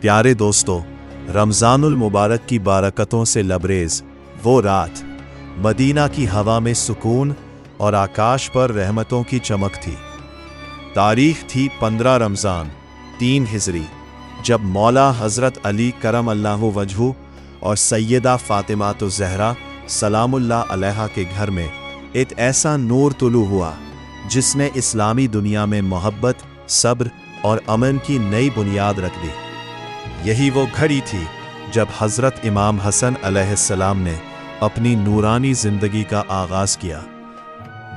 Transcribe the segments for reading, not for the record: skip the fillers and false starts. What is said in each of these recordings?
प्यारे दोस्तों, रमज़ानुल मुबारक की बरकतों से लबरेज वो रात, मदीना की हवा में सुकून और आकाश पर रहमतों की चमक थी। तारीख थी 15 रमज़ान 3 हिजरी, जब मौला हज़रत अली करम अल्लाहु वजहू और सैयदा फ़ातिमातु ज़हरा सलामुल्लाह अलैहा के घर में एक ऐसा नूर तुलू हुआ जिसने इस्लामी दुनिया में मोहब्बत, सब्र और अमन की नई बुनियाद रख दी। यही वो घड़ी थी जब हज़रत इमाम हसन अलैहिस्सलाम ने अपनी नूरानी ज़िंदगी का आगाज़ किया।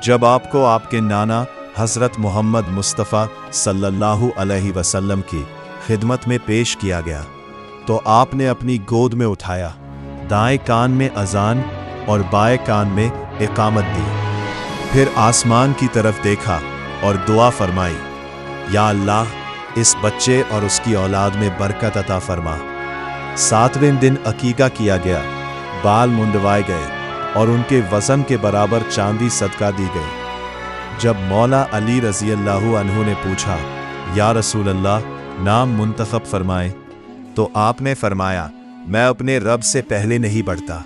जब आपको आपके नाना हज़रत मोहम्मद मुस्तफ़ा सल्लल्लाहु अलैहि वसल्लम की खिदमत में पेश किया गया तो आपने अपनी गोद में उठाया, दाएं कान में अज़ान और बाएं कान में इकामत दी। फिर आसमान की तरफ देखा और दुआ फरमाई, या अल्लाह, इस बच्चे और उसकी औलाद में बरकत अता फरमा। 7वें दिन अकीका किया गया, बाल मुंडवाए गए और उनके वज़न के बराबर चांदी सदका दी गई। जब मौला अली रज़ी अल्लाहु अन्हु ने पूछा, या रसूल अल्लाह, नाम मुंतखब फरमाएं, तो आपने फरमाया, मैं अपने रब से पहले नहीं बढ़ता।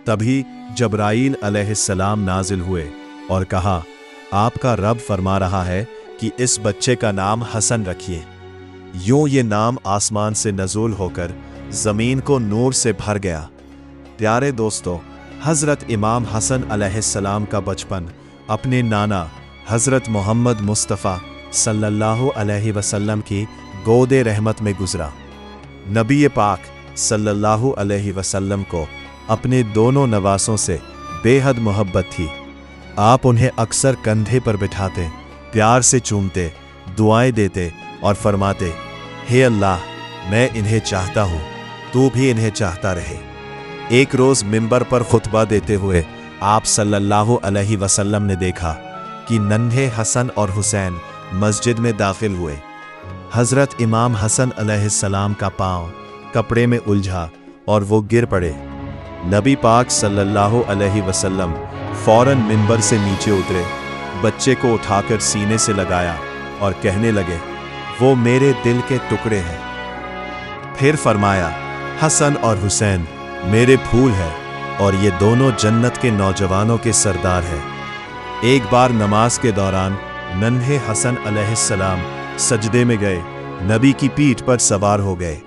तभी जब्राईल अलैहिस्सलाम नाजिल हुए और कहा, आपका रब फरमा रहा है कि इस बच्चे का नाम हसन रखिए। यूं ये नाम आसमान से नज़ूल होकर ज़मीन को नूर से भर गया। प्यारे दोस्तों, हज़रत इमाम हसन अलैहिस्सलाम का बचपन अपने नाना हज़रत मोहम्मद मुस्तफ़ा सल्लल्लाहु अलैहि वसल्लम की गोदे रहमत में गुजरा। नबी पाक सल्लल्लाहु अलैहि वसल्लम को अपने दोनों नवासों से बेहद मोहब्बत थी। आप उन्हें अक्सर कंधे पर बिठाते, प्यार से चूमते, दुआएं देते और फरमाते, हे अल्लाह, मैं इन्हें चाहता हूँ, तू भी इन्हें चाहता रहे। एक रोज़ मिंबर पर खुतबा देते हुए आप सल्लल्लाहु अलैहि वसल्लम ने देखा कि नन्हे हसन और हुसैन मस्जिद में दाखिल हुए। हज़रत इमाम हसन अलैहिस्सलाम का पाँव कपड़े में उलझा और वो गिर पड़े। नबी पाक सल्लल्लाहु अलैहि वसल्लम फौरन मिंबर से नीचे उतरे, बच्चे को उठाकर सीने से लगाया और कहने लगे, वो मेरे दिल के टुकड़े हैं। फिर फरमाया, हसन और हुसैन मेरे फूल हैं और ये दोनों जन्नत के नौजवानों के सरदार हैं। एक बार नमाज के दौरान नन्हे हसन अलैहिस्सलाम सजदे में गए, नबी की पीठ पर सवार हो गए।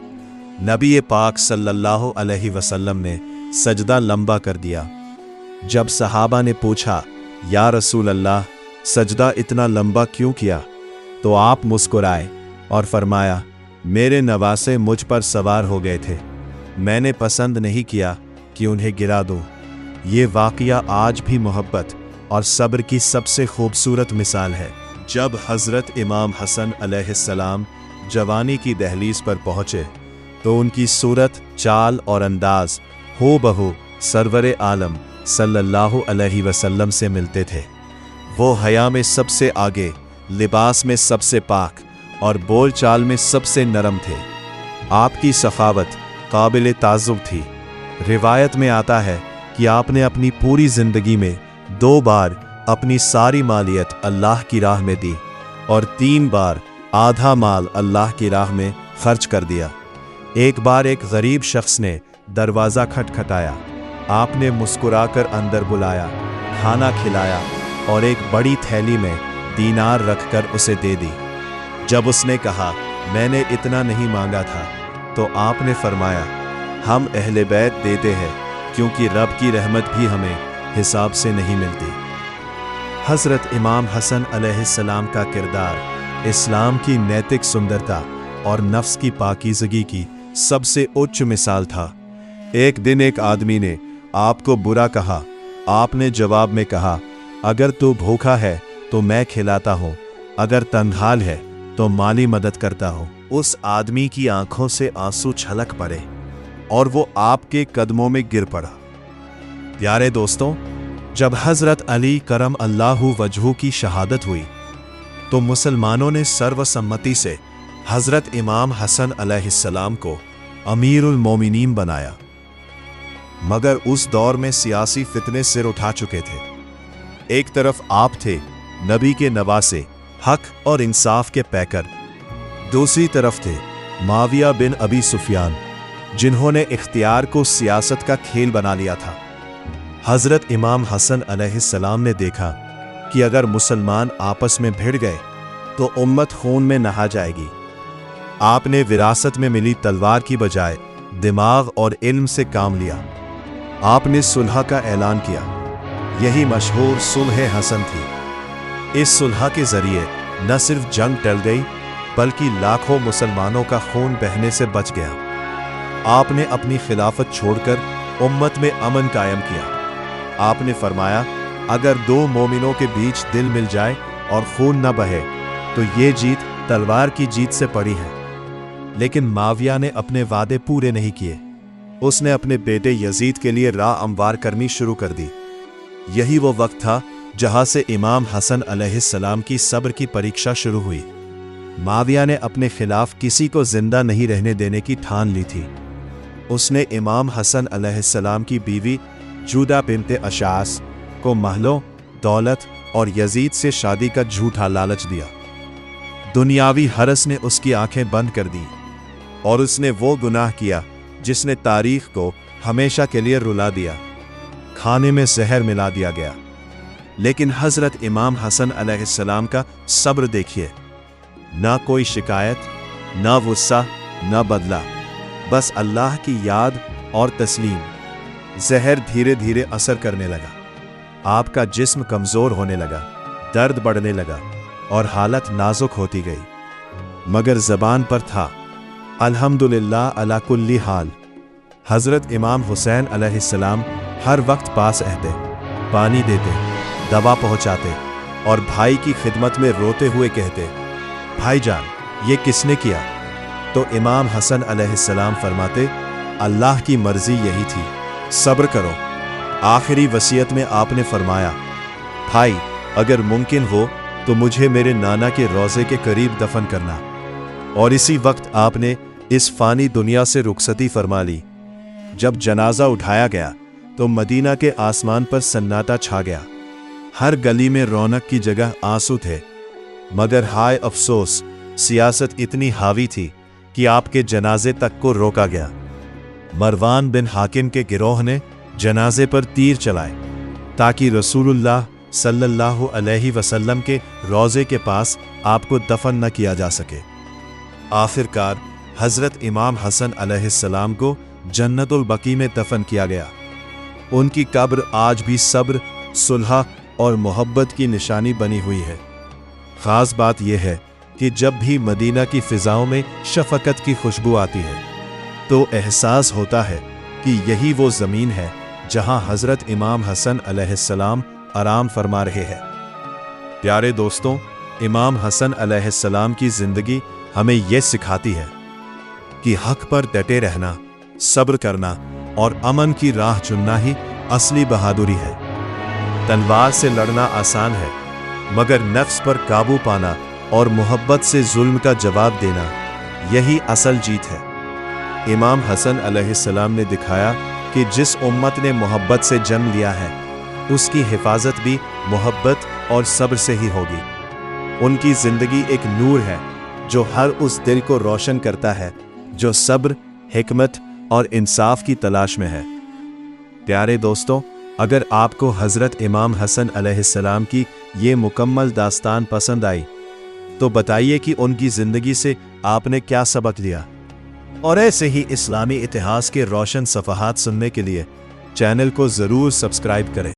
नबी पाक सल्लल्लाहु अलैहि वसल्लम ने सजदा लंबा कर दिया। जब सहाबा ने पूछा, या रसूल अल्लाह, सजदा इतना लंबा क्यों किया? तो आप मुस्कुराए और फरमाया, मेरे नवासे मुझ पर सवार हो गए थे, मैंने पसंद नहीं किया कि उन्हें गिरा दूं। ये वाक़या आज भी मोहब्बत और सब्र की सबसे खूबसूरत मिसाल है। जब हज़रत इमाम हसन अलैहिस्सलाम जवानी की दहलीज पर पहुँचे तो उनकी सूरत, चाल और अंदाज हो बहू सरवर आलम सल्लल्लाहु अलैहि वसल्लम से मिलते थे। वो हया में सबसे आगे, लिबास में सबसे पाक और बोल चाल में सबसे नरम थे। आपकी सखावत काबिल ताजुब थी। रिवायत में आता है कि आपने अपनी पूरी ज़िंदगी में 2 बार अपनी सारी मालियत अल्लाह की राह में दी और 3 बार आधा माल अल्लाह की राह में खर्च कर दिया। एक बार एक गरीब शख्स ने दरवाज़ा खटखटाया, आपने मुस्कुराकर अंदर बुलाया, खाना खिलाया और एक बड़ी थैली में दीनार रखकर उसे दे दी। जब उसने कहा, मैंने इतना नहीं मांगा था, तो आपने फरमाया, हम अहले बैत देते हैं क्योंकि रब की रहमत भी हमें हिसाब से नहीं मिलती। हज़रत इमाम हसन अलैहिस्सलाम का किरदार इस्लाम की नैतिक सुंदरता और नफ्स की पाकीज़गी की सबसे उच्च मिसाल था। एक दिन एक आदमी ने आपको बुरा कहा, आपने जवाब में कहा, अगर तू भूखा है तो मैं खिलाता हूँ, अगर तन्हाल है तो माली मदद करता हूँ। उस आदमी की आंखों से आंसू छलक पड़े और वो आपके कदमों में गिर पड़ा। प्यारे दोस्तों, जब हज़रत अली करम अल्लाहु वजहू की शहादत हुई तो मुसलमानों ने सर्वसम्मति से हज़रत इमाम हसन अलैहिस्सलाम को अमीरुल मोमिनीन बनाया। मगर उस दौर में सियासी फितने सिर उठा चुके थे। एक तरफ आप थे, नबी के नवासे, हक और इंसाफ के पैकर, दूसरी तरफ थे माविया बिन अबी सुफियान, जिन्होंने इख्तियार को सियासत का खेल बना लिया था। हजरत इमाम हसन अलैहिस्सलाम ने देखा कि अगर मुसलमान आपस में भिड़ गए तो उम्मत खून में नहा जाएगी। आपने विरासत में मिली तलवार की बजाय दिमाग और इल्म से काम लिया। आपने सुलह का ऐलान किया। यही मशहूर सुलह हसन थी। इस सुलह के जरिए न सिर्फ जंग टल गई बल्कि लाखों मुसलमानों का खून बहने से बच गया। आपने अपनी खिलाफत छोड़कर उम्मत में अमन कायम किया। आपने फरमाया, अगर दो मोमिनों के बीच दिल मिल जाए और खून न बहे तो ये जीत तलवार की जीत से पड़ी है। लेकिन माविया ने अपने वादे पूरे नहीं किए। उसने अपने बेटे यजीद के लिए राह हमवार करनी शुरू कर दी। यही वो वक्त था जहां से इमाम हसन अलैहिस्सलाम की सब्र की परीक्षा शुरू हुई। माविया ने अपने खिलाफ किसी को जिंदा नहीं रहने देने की ठान ली थी। उसने इमाम हसन अलैहिस्सलाम की बीवी जूदा बिन्ते अशास को महलों, दौलत और यजीद से शादी का झूठा लालच दिया। दुनियावी हरस ने उसकी आंखें बंद कर दी और उसने वो गुनाह किया जिसने तारीख को हमेशा के लिए रुला दिया। खाने में जहर मिला दिया गया। लेकिन हजरत इमाम हसन अलैहिस्सलाम का सब्र देखिए। ना कोई शिकायत, ना गुस्सा, ना बदला, बस अल्लाह की याद और तस्लीम। जहर धीरे धीरे असर करने लगा। आपका जिस्म कमजोर होने लगा, दर्द बढ़ने लगा और हालत नाजुक होती गई। मगर जबान पर था, अल्हम्दुलिल्लाह अला कुल्ली हाल। हजरत इमाम हुसैन अलैहिस्सलाम हर वक्त पास रहते, पानी देते, दवा पहुंचाते और भाई की खिदमत में रोते हुए कहते, भाईजान ये किसने किया? तो इमाम हसन अलैहिस्सलाम फरमाते, अल्लाह की मर्जी यही थी, सब्र करो। आखिरी वसीयत में आपने फरमाया, भाई अगर मुमकिन हो तो मुझे मेरे नाना के रोज़े के करीब दफन करना। और इसी वक्त आपने इस फानी दुनिया से रुखसती फरमा ली। जब जनाजा उठाया गया तो मदीना के आसमान पर सन्नाटा छा गया। हर गली में रौनक की जगह आंसू थे। मगर हाय अफसोस, सियासत इतनी हावी थी कि आपके जनाजे तक को रोका गया। मरवान बिन हाकिम के गिरोह ने जनाजे पर तीर चलाए ताकि रसूलुल्लाह सल्लल्लाहु अलैहि वसल्लम के रोज़े के पास आपको दफन न किया जा सके। आखिरकार हजरत इमाम हसन अलैहिस्सलाम को जन्नतुल बकी में दफन किया गया। उनकी कब्र आज भी सब्र, सुलह और मोहब्बत की निशानी बनी हुई है। खास बात यह है कि जब भी मदीना की फिजाओं में शफकत की खुशबू आती है तो एहसास होता है कि यही वो ज़मीन है जहां हजरत इमाम हसन अलैहिस्सलाम आराम फरमा रहे हैं। प्यारे दोस्तों, इमाम हसन अलैहिस्सलाम की जिंदगी हमें यह सिखाती है कि हक पर डटे रहना, सब्र करना और अमन की राह चुनना ही असली बहादुरी है। तलवार से लड़ना आसान है, मगर नफ्स पर काबू पाना और मोहब्बत से जुल्म का जवाब देना, यही असल जीत है। इमाम हसन अलैहिस्सलाम ने दिखाया कि जिस उम्मत ने मोहब्बत से जन्म लिया है उसकी हिफाजत भी मोहब्बत और सब्र से ही होगी। उनकी जिंदगी एक नूर है जो हर उस दिल को रोशन करता है जो सब्र, हिकमत और इंसाफ की तलाश में है। प्यारे दोस्तों, अगर आपको हजरत इमाम हसन अलैहिस्सलाम की ये मुकम्मल दास्तान पसंद आई तो बताइए कि उनकी जिंदगी से आपने क्या सबक लिया। और ऐसे ही इस्लामी इतिहास के रोशन सफ़हात सुनने के लिए चैनल को ज़रूर सब्सक्राइब करें।